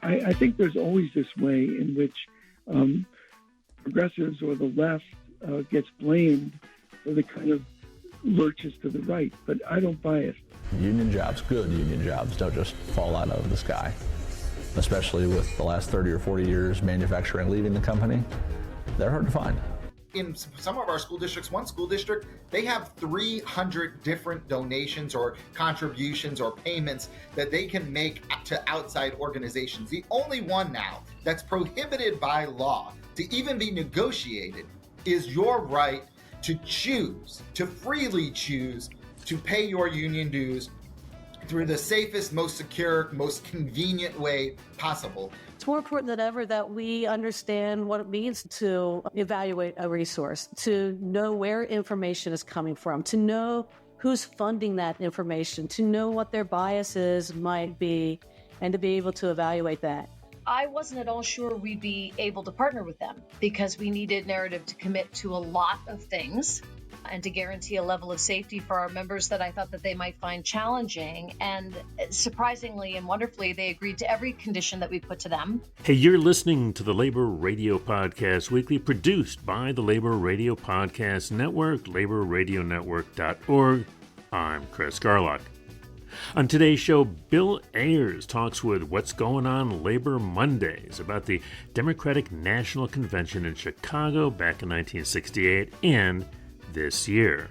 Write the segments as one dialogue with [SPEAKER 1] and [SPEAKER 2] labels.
[SPEAKER 1] I think there's always this way in which progressives or the left gets blamed for the kind of lurches to the right, but I don't buy it.
[SPEAKER 2] Union jobs, good union jobs, don't just fall out of the sky. Especially with the last 30 or 40 years manufacturing leaving the company, they're hard to find.
[SPEAKER 3] In some of our school districts, one school district, they have 300 different donations or contributions or payments that they can make to outside organizations. The only one now that's prohibited by law to even be negotiated is your right to choose, to freely choose to pay your union dues through the safest, most secure, most convenient way possible.
[SPEAKER 4] It's more important than ever that we understand what it means to evaluate a resource, to know where information is coming from, to know who's funding that information, to know what their biases might be, and to be able to evaluate that.
[SPEAKER 5] I wasn't at all sure we'd be able to partner with them because we needed narrative to commit to a lot of things and to guarantee a level of safety for our members that I thought that they might find challenging. And surprisingly and wonderfully, they agreed to every condition that we put to them.
[SPEAKER 6] Hey, you're listening to the Labor Radio Podcast Weekly, produced by the Labor Radio Podcast Network, laborradionetwork.org. I'm Chris Garlock. On today's show, Bill Ayers talks with What's Going On Labor Mondays about the Democratic National Convention in Chicago back in 1968 and this year.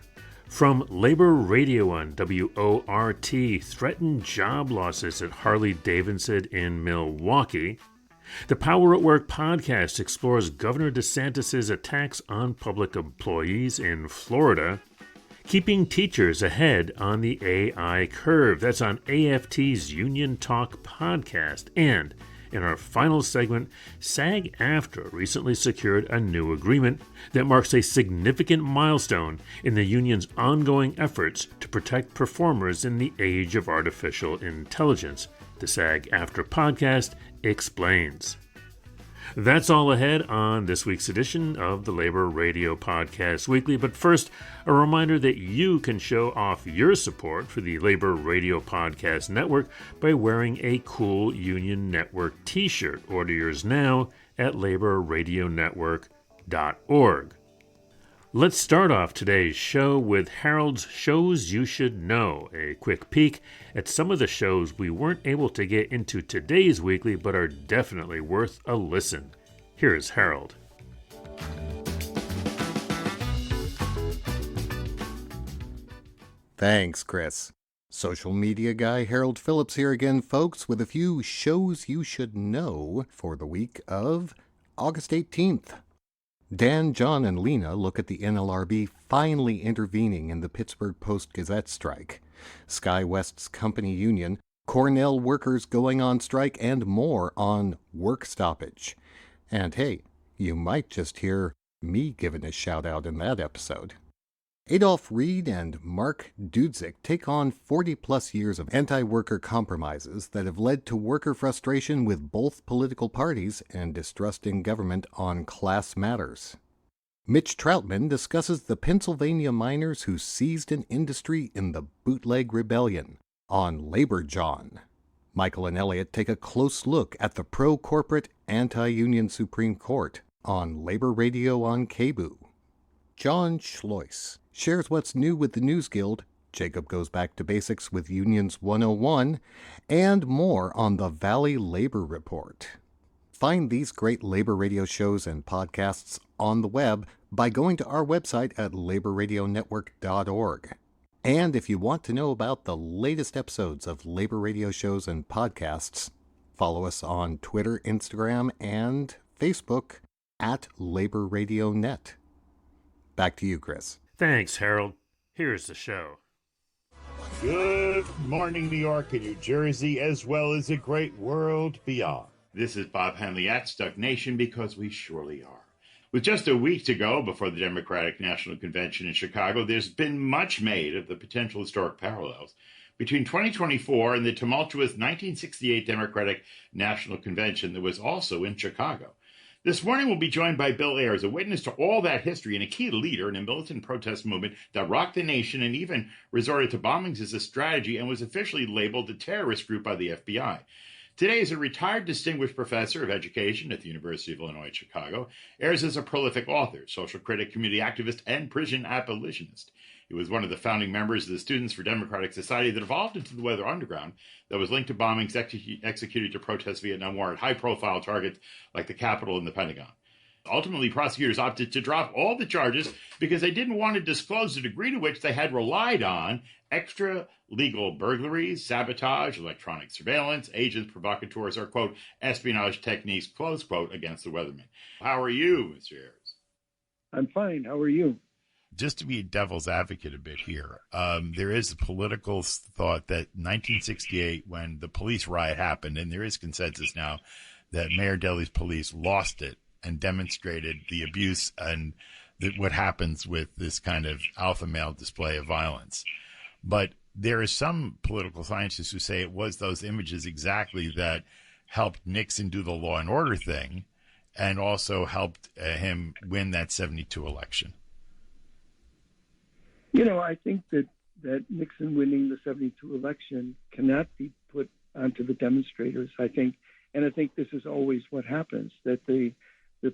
[SPEAKER 6] From Labor Radio on WORT, threatened job losses at Harley Davidson in Milwaukee. The Power at Work podcast explores Governor DeSantis' attacks on public employees in Florida. Keeping teachers ahead on the AI curve. That's on AFT's Union Talk podcast. And in our final segment, SAG-AFTRA recently secured a new agreement that marks a significant milestone in the union's ongoing efforts to protect performers in the age of artificial intelligence. The SAG-AFTRA podcast explains. That's all ahead on this week's edition of the Labor Radio Podcast Weekly. But first, a reminder that you can show off your support for the Labor Radio Podcast Network by wearing a cool Union Network t-shirt. Order yours now at laborradionetwork.org. Let's start off today's show with Harold's Shows You Should Know, a quick peek at some of the shows we weren't able to get into today's weekly but are definitely worth a listen. Here's Harold.
[SPEAKER 7] Thanks, Chris. Social media guy Harold Phillips here again, folks, with a few shows you should know for the week of August 18th. Dan, John, and Lena look at the NLRB finally intervening in the Pittsburgh Post-Gazette strike, SkyWest's company union, Cornell workers going on strike, and more on work stoppage. And hey, you might just hear me giving a shout-out in that episode. Adolph Reed and Mark Dudzik take on 40-plus years of anti-worker compromises that have led to worker frustration with both political parties and distrust in government on class matters. Mitch Troutman discusses the Pennsylvania miners who seized an industry in the Bootleg Rebellion on Labor John. Michael and Elliot take a close look at the pro-corporate, anti-union Supreme Court on Labor Radio on KBOO. John Schlois shares what's new with the News Guild, Jacob goes back to basics with Unions 101, and more on the Valley Labor Report. Find these great labor radio shows and podcasts on the web by going to our website at laborradionetwork.org. And if you want to know about the latest episodes of labor radio shows and podcasts, follow us on Twitter, Instagram, and Facebook at Labor Radio Net. Back to you, Chris.
[SPEAKER 6] Thanks, Harold. Here's the show.
[SPEAKER 8] Good morning, New York and New Jersey, as well as the great world beyond. This is Bob Henley at Stuck Nation, because we surely are. With just a week to go before the Democratic National Convention in Chicago, there's been much made of the potential historic parallels between 2024 and the tumultuous 1968 Democratic National Convention that was also in Chicago. This morning we'll be joined by Bill Ayers, a witness to all that history and a key leader in a militant protest movement that rocked the nation and even resorted to bombings as a strategy and was officially labeled a terrorist group by the FBI. Today, as a retired distinguished professor of education at the University of Illinois at Chicago, Ayers is a prolific author, social critic, community activist, and prison abolitionist. He was one of the founding members of the Students for Democratic Society that evolved into the Weather Underground that was linked to bombings executed to protest Vietnam War at high-profile targets like the Capitol and the Pentagon. Ultimately, prosecutors opted to drop all the charges because they didn't want to disclose the degree to which they had relied on extra-legal burglaries, sabotage, electronic surveillance, agents, provocateurs, or, quote, espionage techniques, close quote, against the weathermen. How are you, Mr. Ayers?
[SPEAKER 1] I'm fine. How are you?
[SPEAKER 8] Just to be a devil's advocate a bit here, there is a political thought that 1968, when the police riot happened, and there is consensus now that Mayor Daley's police lost it and demonstrated the abuse and what happens with this kind of alpha male display of violence. But there are some political scientists who say it was those images exactly that helped Nixon do the law and order thing and also helped him win that 72 election.
[SPEAKER 1] You know, I think that Nixon winning the 72 election cannot be put onto the demonstrators, I think. And I think this is always what happens, that the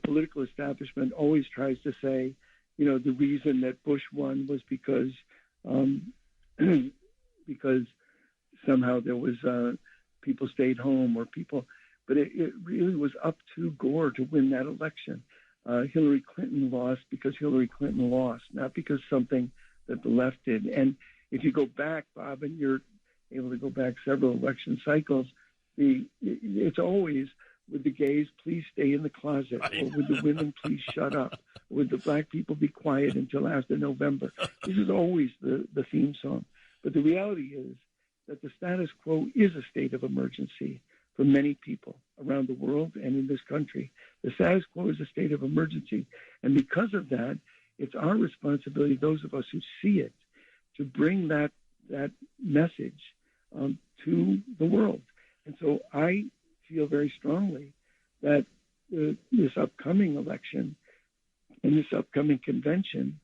[SPEAKER 1] political establishment always tries to say, you know, the reason that Bush won was because somehow there was people stayed home or people, but it really was up to Gore to win that election. Hillary Clinton lost because Hillary Clinton lost, not because something that the left did. And if you go back, Bob, and you're able to go back several election cycles, it's always, would the gays please stay in the closet? Or would the women please shut up? Or would the black people be quiet until after November? This is always the theme song. But the reality is that the status quo is a state of emergency for many people around the world and in this country. The status quo is a state of emergency. And because of that, it's our responsibility, those of us who see it, to bring that message to the world. And so I feel very strongly that this upcoming election and this upcoming convention,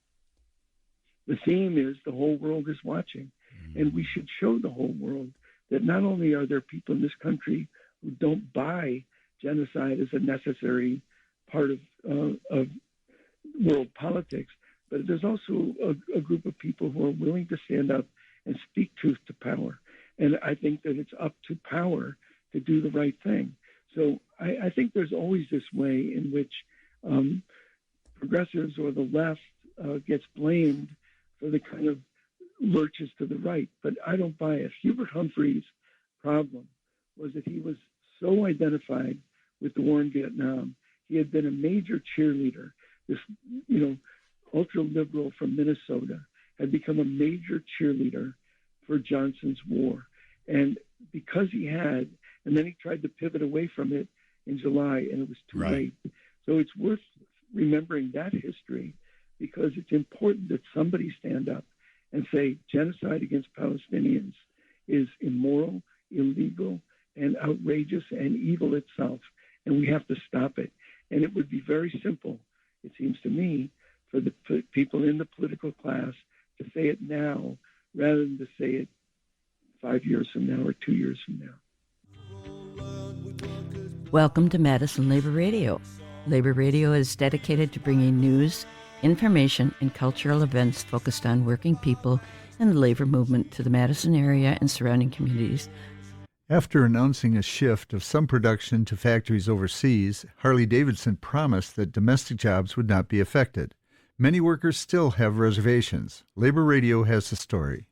[SPEAKER 1] the theme is the whole world is watching. And we should show the whole world that not only are there people in this country who don't buy genocide as a necessary part of world politics, but there's also a group of people who are willing to stand up and speak truth to power. And I think that it's up to power to do the right thing. So I think there's always this way in which progressives or the left gets blamed for the kind of lurches to the right. But I don't buy it. Hubert Humphrey's problem was that he was so identified with the war in Vietnam. He had been a major cheerleader. This, ultra-liberal from Minnesota had become a major cheerleader for Johnson's war. And because he had, and then he tried to pivot away from it in July, and it was too late. So it's worth remembering that history, because it's important that somebody stand up and say genocide against Palestinians is immoral, illegal, and outrageous and evil itself, and we have to stop it. And it would be very simple, it seems to me, for the people in the political class to say it now rather than to say it 5 years from now or 2 years from now.
[SPEAKER 9] Welcome to Madison Labor Radio. Labor Radio is dedicated to bringing news, information, and cultural events focused on working people and the labor movement to the Madison area and surrounding communities.
[SPEAKER 10] After announcing a shift of some production to factories overseas, Harley Davidson promised that domestic jobs would not be affected. Many workers still have reservations. Labor Radio has the story.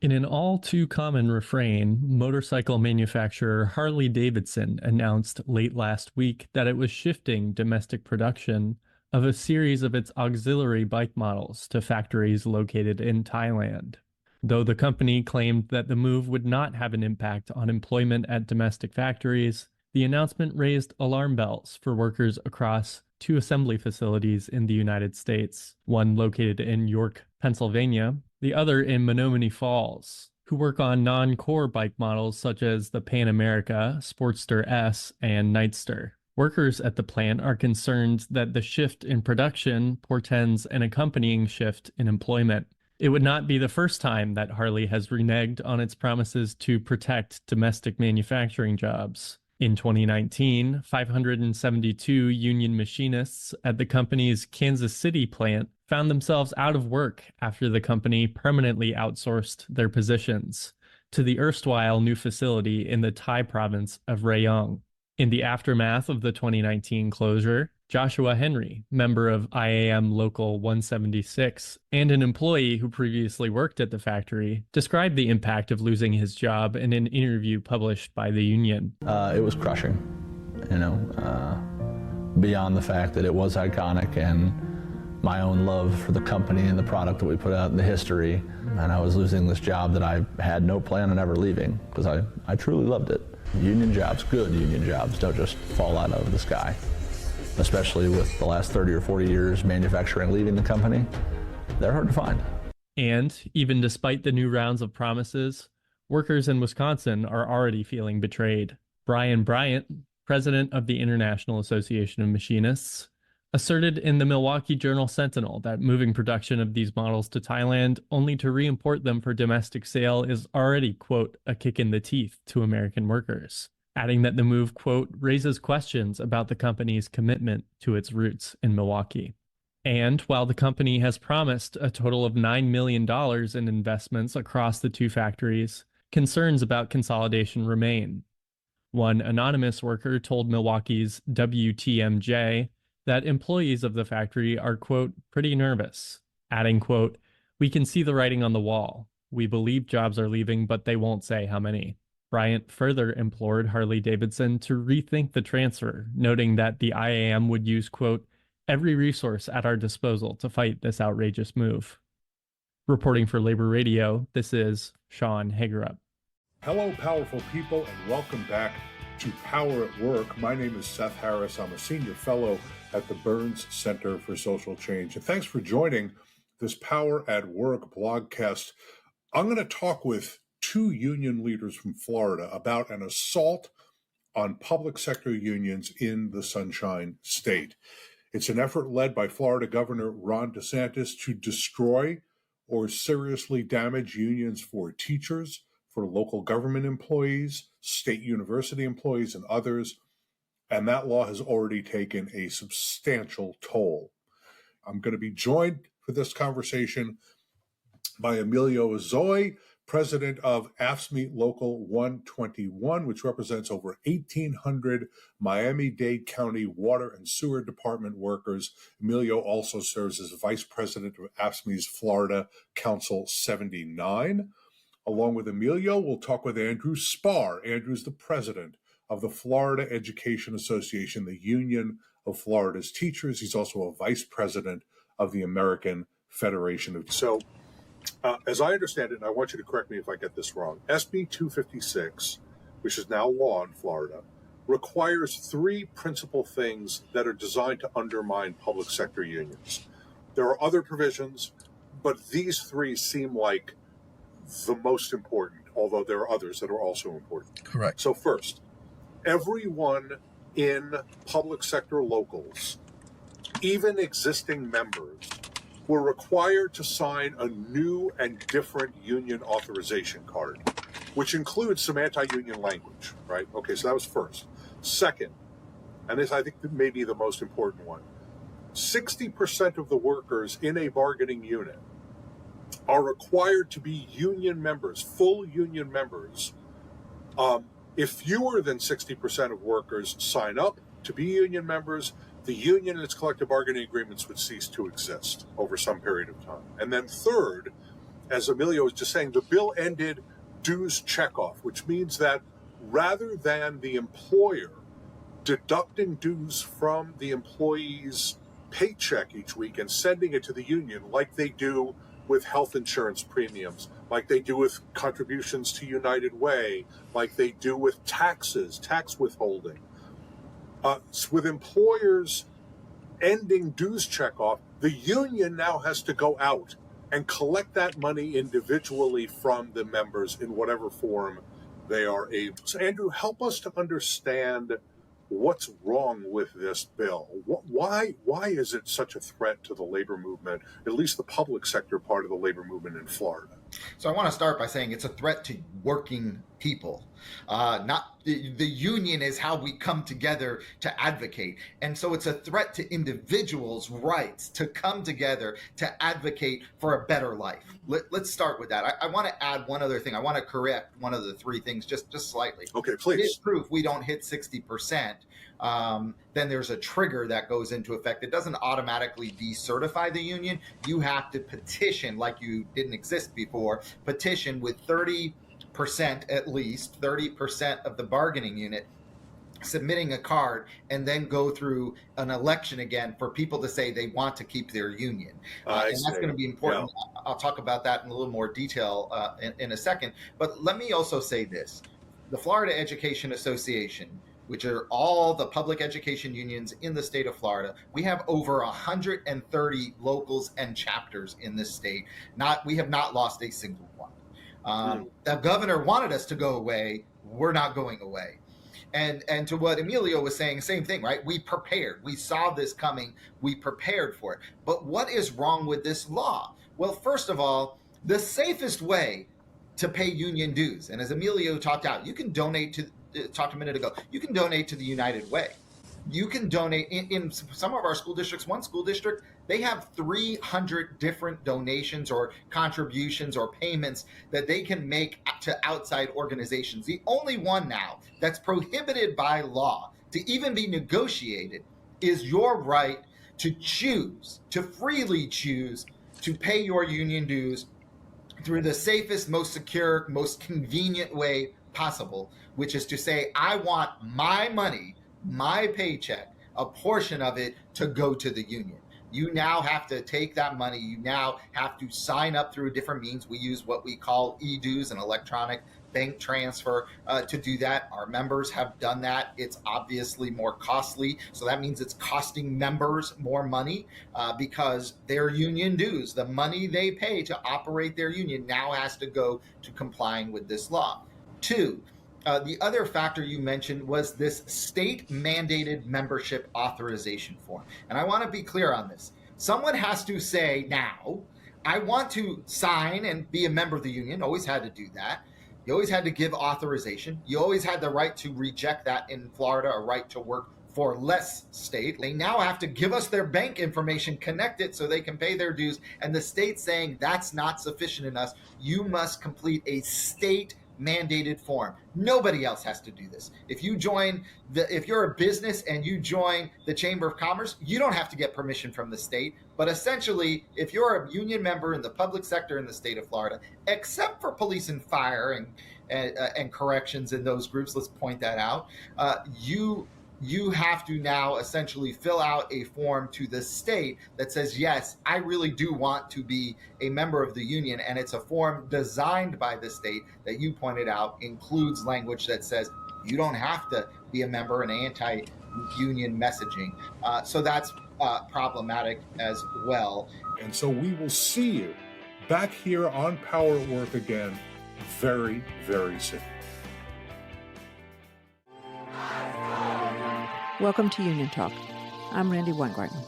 [SPEAKER 11] In an all-too-common refrain, motorcycle manufacturer Harley Davidson announced late last week that it was shifting domestic production of a series of its auxiliary bike models to factories located in Thailand. Though the company claimed that the move would not have an impact on employment at domestic factories, the announcement raised alarm bells for workers across 2 assembly facilities in the United States, one located in York, Pennsylvania, the other in Menominee Falls, who work on non-core bike models such as the Pan America, Sportster S, and Nightster. Workers at the plant are concerned that the shift in production portends an accompanying shift in employment. It would not be the first time that Harley has reneged on its promises to protect domestic manufacturing jobs. In 2019, 572 union machinists at the company's Kansas City plant found themselves out of work after the company permanently outsourced their positions to the erstwhile new facility in the Thai province of Rayong. In the aftermath of the 2019 closure, Joshua Henry, member of IAM Local 176 and an employee who previously worked at the factory, described the impact of losing his job in an interview published by the union.
[SPEAKER 2] It was crushing, beyond the fact that it was iconic and my own love for the company and the product that we put out in the history. And I was losing this job that I had no plan on ever leaving because I truly loved it. Union jobs, good union jobs, don't just fall out of the sky. Especially with the last 30 or 40 years manufacturing leaving the company, they're hard to find.
[SPEAKER 11] And even despite the new rounds of promises, workers in Wisconsin are already feeling betrayed. Brian Bryant, president of the International Association of Machinists, asserted in the Milwaukee Journal-Sentinel that moving production of these models to Thailand only to re-import them for domestic sale is already, quote, a kick in the teeth to American workers, adding that the move, quote, raises questions about the company's commitment to its roots in Milwaukee. And while the company has promised a total of $9 million in investments across the two factories, concerns about consolidation remain. One anonymous worker told Milwaukee's WTMJ that employees of the factory are, quote, pretty nervous, adding, quote, we can see the writing on the wall. We believe jobs are leaving, but they won't say how many. Bryant further implored Harley Davidson to rethink the transfer, noting that the IAM would use, quote, every resource at our disposal to fight this outrageous move. Reporting for Labor Radio, this is Sean Hagerup.
[SPEAKER 12] Hello, powerful people, and welcome back to Power at Work. My name is Seth Harris. I'm a senior fellow at the Burns Center for Social Change. And thanks for joining this Power at Work blogcast. I'm going to talk with two union leaders from Florida about an assault on public sector unions in the Sunshine State. It's an effort led by Florida Governor Ron DeSantis to destroy or seriously damage unions for teachers, for local government employees, state university employees, and others. And that law has already taken a substantial toll. I'm going to be joined for this conversation by Emilio Zoe, president of AFSCME Local 121, which represents over 1,800 Miami-Dade County Water and Sewer Department workers. Emilio also serves as vice president of AFSCME's Florida Council 79. Along with Emilio, we'll talk with Andrew Spar. Andrew's the president of the Florida Education Association, the union of Florida's teachers. He's also a vice president of the American Federation of... So, as I understand it, and I want you to correct me if I get this wrong, SB 256, which is now law in Florida, requires three principal things that are designed to undermine public sector unions. There are other provisions, but these three seem like the most important, although there are others that are also important.
[SPEAKER 13] Correct.
[SPEAKER 12] So first, everyone in public sector locals, even existing members, were required to sign a new and different union authorization card, which includes some anti-union language, right? Okay, so that was first. Second, and this I think may be the most important one, 60% of the workers in a bargaining unit are required to be union members, full union members. If fewer than 60% of workers sign up to be union members, the union and its collective bargaining agreements would cease to exist over some period of time. And then third, as Emilio was just saying, the bill ended dues checkoff, which means that rather than the employer deducting dues from the employee's paycheck each week and sending it to the union like they do with health insurance premiums, like they do with contributions to United Way, like they do with taxes, tax withholding. With employers ending dues checkoff, the union now has to go out and collect that money individually from the members in whatever form they are able. So Andrew, help us to understand what's wrong with this bill? Why is it such a threat to the labor movement, at least the public sector part of the labor movement in Florida?
[SPEAKER 3] So I want to start by saying it's a threat to working people. Not the union is how we come together to advocate. And so it's a threat to individuals' rights to come together to advocate for a better life. Let's start with that. I want to add one other thing. I want to correct one of the three things just slightly.
[SPEAKER 12] Okay, please.
[SPEAKER 3] If proof we don't hit 60%, then there's a trigger that goes into effect. It doesn't automatically decertify the union. You have to petition, like you didn't exist before, petition with 30% at least, 30% of the bargaining unit submitting a card, and then go through an election again for people to say they want to keep their union. And that's going to be important. Yeah. I'll talk about that in a little more detail in a second. But let me also say this. The Florida Education Association, which are all the public education unions in the state of Florida. We have over 130 locals and chapters in this state. We have not lost a single one. The governor wanted us to go away. We're not going away. And to what Emilio was saying, same thing, right? We prepared. We saw this coming. We prepared for it. But what is wrong with this law? Well, first of all, the safest way to pay union dues, and as Emilio talked out, you can donate talked a minute ago, you can donate to the United Way. You can donate in some of our school districts. One school district, they have 300 different donations or contributions or payments that they can make to outside organizations. The only one now that's prohibited by law to even be negotiated is your right to choose, to freely choose to pay your union dues through the safest, most secure, most convenient way possible, which is to say, I want my money, my paycheck, a portion of it to go to the union. You now have to take that money. You now have to sign up through different means. We use what we call e-dues, an electronic bank transfer to do that. Our members have done that. It's obviously more costly. So that means it's costing members more money because their union dues, the money they pay to operate their union, now has to go to complying with this law. Two, the other factor you mentioned was this state-mandated membership authorization form. And I want to be clear on this. Someone has to say now, I want to sign and be a member of the union. Always had to do that. You always had to give authorization. You always had the right to reject that in Florida, a right to work for less state. They now have to give us their bank information, connect it so they can pay their dues. And the state's saying that's not sufficient enough. You must complete a state mandated form. Nobody else has to do this. If you're a business and you join the Chamber of Commerce, you don't have to get permission from the state. But essentially, if you're a union member in the public sector in the state of Florida, except for police and fire and corrections in those groups, let's point that out, you have to now essentially fill out a form to the state that says, yes, I really do want to be a member of the union. And it's a form designed by the state that you pointed out includes language that says you don't have to be a member, and anti-union messaging. So that's problematic as well.
[SPEAKER 12] And so we will see you back here on Power at Work again very, very soon.
[SPEAKER 13] Welcome to Union Talk. I'm Randy Weingarten.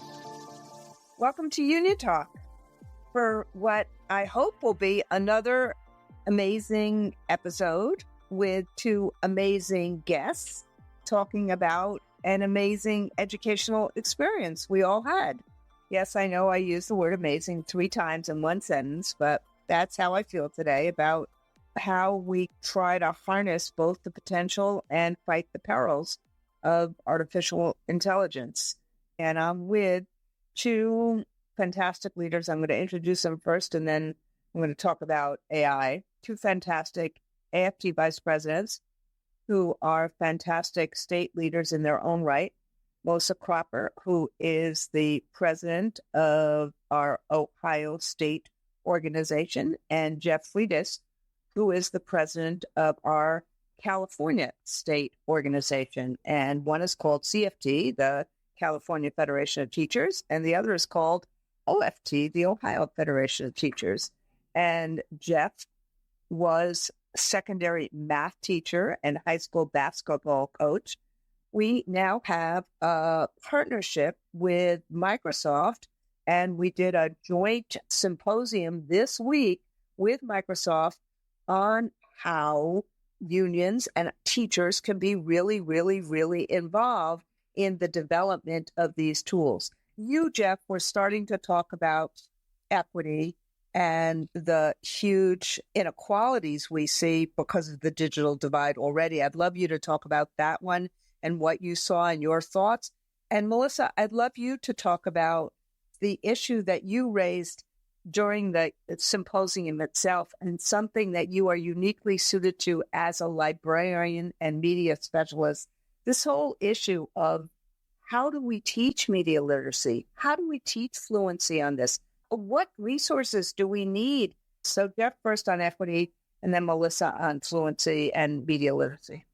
[SPEAKER 13] Welcome to Union Talk for what I hope will be another amazing episode with two amazing guests talking about an amazing educational experience we all had. Yes, I know I used the word amazing 3 times in one sentence, but that's how I feel today about how we try to harness both the potential and fight the perils of artificial intelligence. And I'm with 2 fantastic leaders. I'm going to introduce them first, and then I'm going to talk about AI. 2 fantastic AFT vice presidents who are fantastic state leaders in their own right. Mosa Cropper, who is the president of our Ohio State organization, and Jeff Friedis, who is the president of our California state organization. And one is called CFT, the California Federation of Teachers, and the other is called OFT, the Ohio Federation of Teachers. And Jeff was a secondary math teacher and high school basketball coach we now have a partnership with Microsoft, and we did a joint symposium this week with Microsoft on how unions and teachers can be really, really, really involved in the development of these tools. You, Jeff, were starting to talk about equity and the huge inequalities we see because of the digital divide already. I'd love you to talk about that one and what you saw and your thoughts. And Melissa, I'd love you to talk about the issue that you raised during the symposium itself and something that you are uniquely suited to as a librarian and media specialist. This whole issue of how do we teach media literacy? How do we teach fluency on this? What resources do we need? So Jeff first on equity, and then Melissa on fluency and media literacy.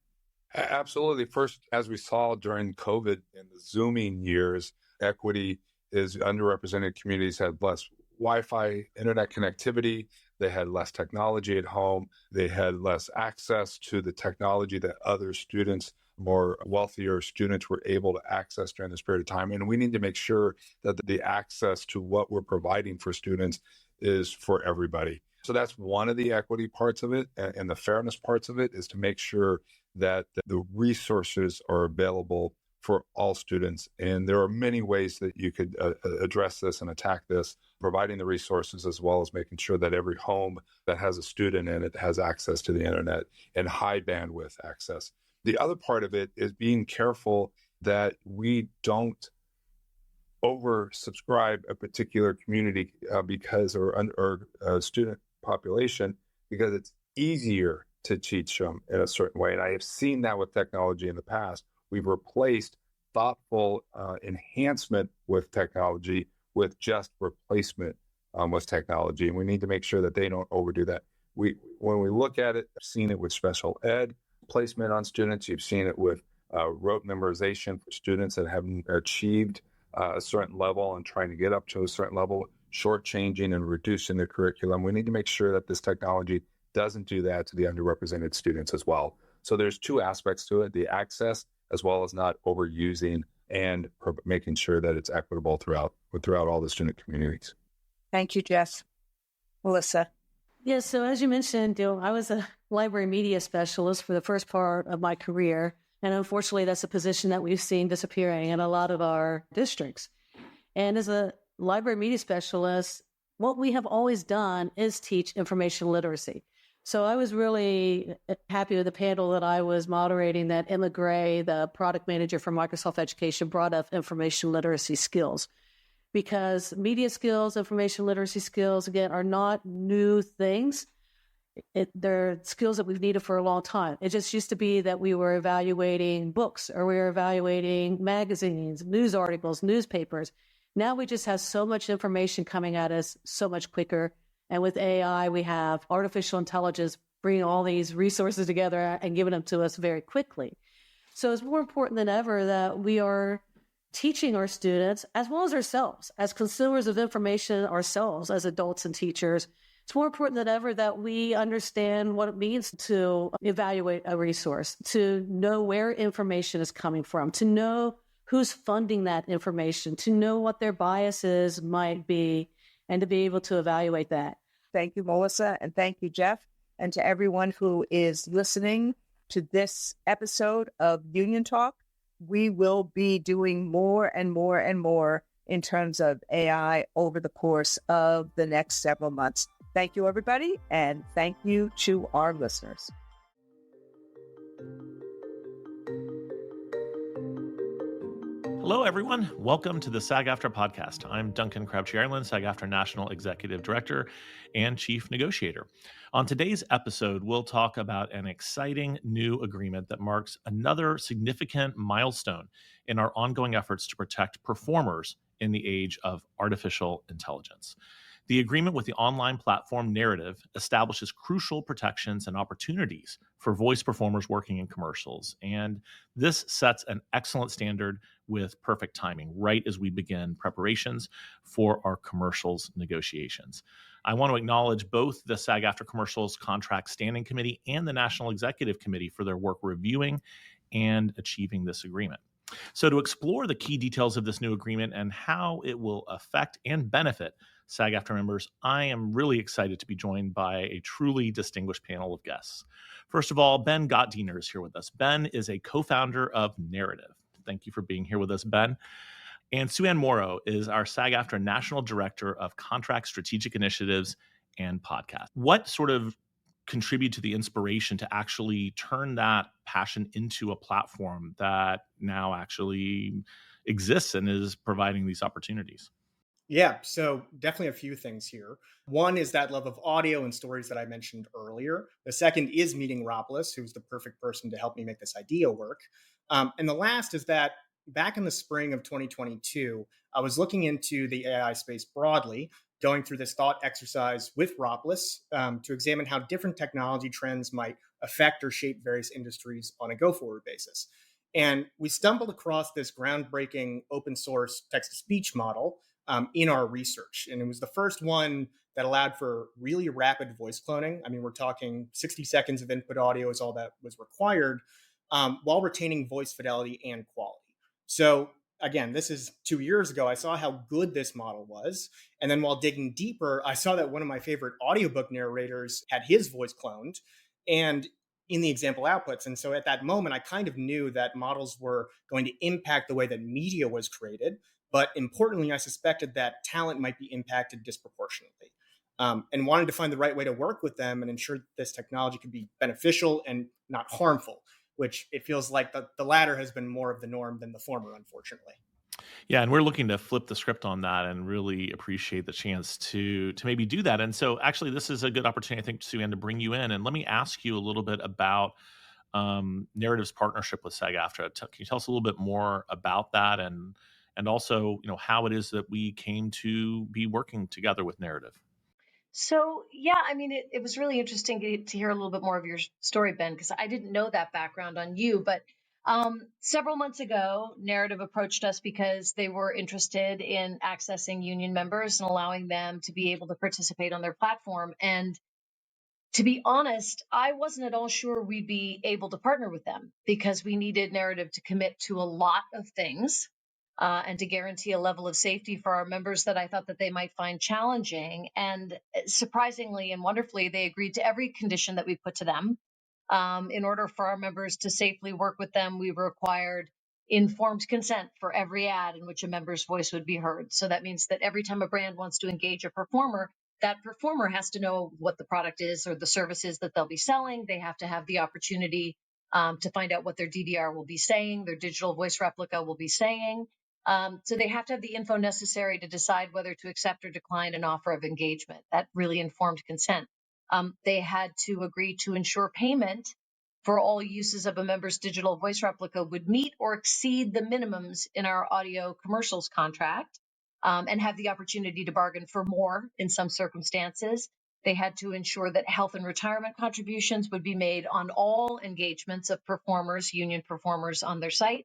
[SPEAKER 14] Absolutely. First, as we saw during COVID in the Zooming years, equity is underrepresented communities had less Wi-Fi, internet connectivity. They had less technology at home. They had less access to the technology that other students, more wealthier students, were able to access during this period of time. And we need to make sure that the access to what we're providing for students is for everybody. So that's one of the equity parts of it. And the fairness parts of it is to make sure that the resources are available for all students. And there are many ways that you could address this and attack this, providing the resources as well as making sure that every home that has a student in it has access to the internet and high bandwidth access. The other part of it is being careful that we don't oversubscribe a particular community or student population because it's easier to teach them in a certain way. And I have seen that with technology in the past. We've replaced thoughtful enhancement with technology with just replacement with technology. And we need to make sure that they don't overdo that. When we look at it, I've seen it with special ed placement on students. You've seen it with rote memorization for students that haven't achieved a certain level and trying to get up to a certain level, shortchanging and reducing their curriculum. We need to make sure that this technology doesn't do that to the underrepresented students as well. So there's two aspects to it, the access as well as not overusing and making sure that it's equitable throughout all the student communities.
[SPEAKER 13] Thank you, Jeff. Melissa.
[SPEAKER 4] Yes, so as you mentioned, I was a library media specialist for the first part of my career. And unfortunately, that's a position that we've seen disappearing in a lot of our districts. And as a library media specialist, what we have always done is teach information literacy. So I was really happy with the panel that I was moderating, that Emma Gray, the product manager for Microsoft Education, brought up information literacy skills. Because media skills, information literacy skills, again, are not new things. They're skills that we've needed for a long time. It just used to be that we were evaluating books or we were evaluating magazines, news articles, newspapers. Now we just have so much information coming at us so much quicker. And with AI, we have artificial intelligence bringing all these resources together and giving them to us very quickly. So it's more important than ever that we are teaching our students, as well as ourselves, as consumers of information ourselves, as adults and teachers. It's more important than ever that we understand what it means to evaluate a resource, to know where information is coming from, to know who's funding that information, to know what their biases might be, and to be able to evaluate that.
[SPEAKER 13] Thank you, Melissa, and thank you, Jeff, and to everyone who is listening to this episode of Union Talk. We will be doing more and more and more in terms of AI over the course of the next several months. Thank you, everybody, and thank you to our listeners.
[SPEAKER 15] Hello, everyone. Welcome to the SAG-AFTRA Podcast. I'm Duncan Crouchy-Ireland, SAG-AFTRA National Executive Director and Chief Negotiator. On today's episode, we'll talk about an exciting new agreement that marks another significant milestone in our ongoing efforts to protect performers in the age of artificial intelligence. The agreement with the online platform Narrative establishes crucial protections and opportunities for voice performers working in commercials. And this sets an excellent standard with perfect timing, right as we begin preparations for our commercials negotiations. I want to acknowledge both the SAG-AFTRA Commercials Contract Standing Committee and the National Executive Committee for their work reviewing and achieving this agreement. So to explore the key details of this new agreement and how it will affect and benefit SAG-AFTRA members, I am really excited to be joined by a truly distinguished panel of guests. First of all, Ben Gottdiener is here with us. Ben is a co-founder of Narrative. Thank you for being here with us, Ben. And Sue-Ann Morrow is our SAG-AFTRA National Director of Contract Strategic Initiatives and Podcast. What sort of contribute to the inspiration to actually turn that passion into a platform that now actually exists and is providing these opportunities?
[SPEAKER 16] Yeah, so definitely a few things here. One is that love of audio and stories that I mentioned earlier. The second is meeting Ropolis, who's the perfect person to help me make this idea work. And the last is that back in the spring of 2022, I was looking into the AI space broadly, going through this thought exercise with Ropolis to examine how different technology trends might affect or shape various industries on a go-forward basis. And we stumbled across this groundbreaking open source text-to-speech model in our research. And it was the first one that allowed for really rapid voice cloning. I mean, we're talking 60 seconds of input audio is all that was required, while retaining voice fidelity and quality. So again, this is 2 years ago. I saw how good this model was. And then while digging deeper, I saw that one of my favorite audiobook narrators had his voice cloned and in the example outputs. And so at that moment, I kind of knew that models were going to impact the way that media was created. But importantly, I suspected that talent might be impacted disproportionately, and wanted to find the right way to work with them and ensure that this technology could be beneficial and not harmful, which it feels like the latter has been more of the norm than the former, unfortunately.
[SPEAKER 15] Yeah, and we're looking to flip the script on that and really appreciate the chance to maybe do that. And so actually, this is a good opportunity, I think, Sue-Ann, to bring you in. And let me ask you a little bit about Narrative's partnership with SAG-AFTRA. Can you tell us a little bit more about that and also, how it is that we came to be working together with Narrative?
[SPEAKER 5] So, yeah, I mean, it was really interesting to hear a little bit more of your story, Ben, because I didn't know that background on you. But several months ago, Narrative approached us because they were interested in accessing union members and allowing them to be able to participate on their platform. And to be honest, I wasn't at all sure we'd be able to partner with them because we needed Narrative to commit to a lot of things. And to guarantee a level of safety for our members that I thought that they might find challenging. And surprisingly and wonderfully, they agreed to every condition that we put to them. In order for our members to safely work with them, we required informed consent for every ad in which a member's voice would be heard. So that means that every time a brand wants to engage a performer, that performer has to know what the product is or the services that they'll be selling. They have to have the opportunity to find out what their DVR will be saying, their digital voice replica will be saying. So they have to have the info necessary to decide whether to accept or decline an offer of engagement. That really informed consent. They had to agree to ensure payment for all uses of a member's digital voice replica would meet or exceed the minimums in our audio commercials contract, and have the opportunity to bargain for more in some circumstances. They had to ensure that health and retirement contributions would be made on all engagements of performers, union performers on their site.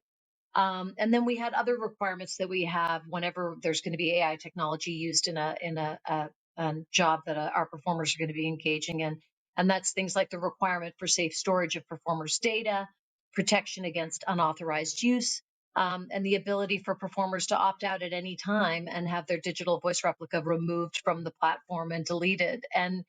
[SPEAKER 5] And then we had other requirements that we have whenever there's going to be AI technology used in a job that our performers are going to be engaging in. And that's things like the requirement for safe storage of performers' data, protection against unauthorized use, and the ability for performers to opt out at any time and have their digital voice replica removed from the platform and deleted. And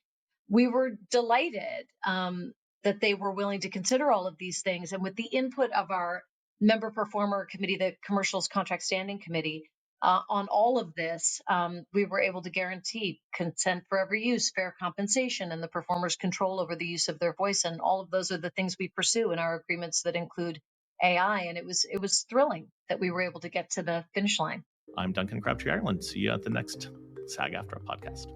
[SPEAKER 5] we were delighted that they were willing to consider all of these things. And with the input of our member performer committee, the commercials contract standing committee, on all of this, we were able to guarantee consent for every use, fair compensation, and the performer's control over the use of their voice. And all of those are the things we pursue in our agreements that include AI. And it was thrilling that we were able to get to the finish line.
[SPEAKER 15] I'm Duncan Crabtree Ireland. See you at the next SAG-AFTRA podcast.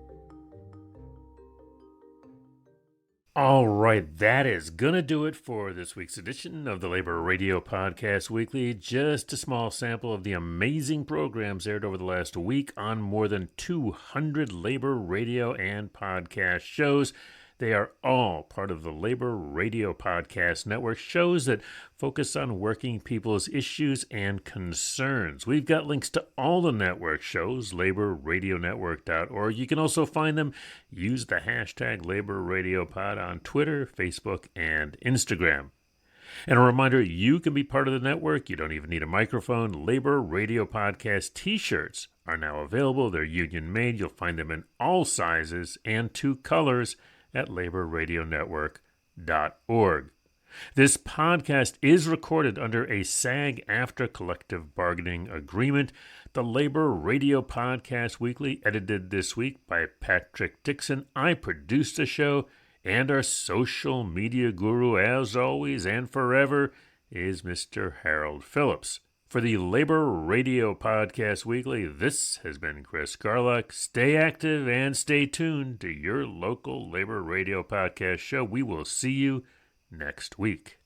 [SPEAKER 6] All right, that is going to do it for this week's edition of the Labor Radio Podcast Weekly. Just a small sample of the amazing programs aired over the last week on more than 200 labor radio and podcast shows. They are all part of the Labor Radio Podcast Network, shows that focus on working people's issues and concerns. We've got links to all the network shows, laborradionetwork.org. You can also find them. Use the hashtag LaborRadioPod on Twitter, Facebook, and Instagram. And a reminder, you can be part of the network. You don't even need a microphone. Labor Radio Podcast t-shirts are now available. They're union made. You'll find them in all sizes and 2 colors at laborradionetwork.org. This podcast is recorded under a SAG-AFTRA collective bargaining agreement. The Labor Radio Podcast Weekly, edited this week by Patrick Dixon. I produced the show, and our social media guru, as always and forever, is Mr. Harold Phillips. For the Labor Radio Podcast Weekly, this has been Chris Garlock. Stay active and stay tuned to your local Labor Radio Podcast show. We will see you next week.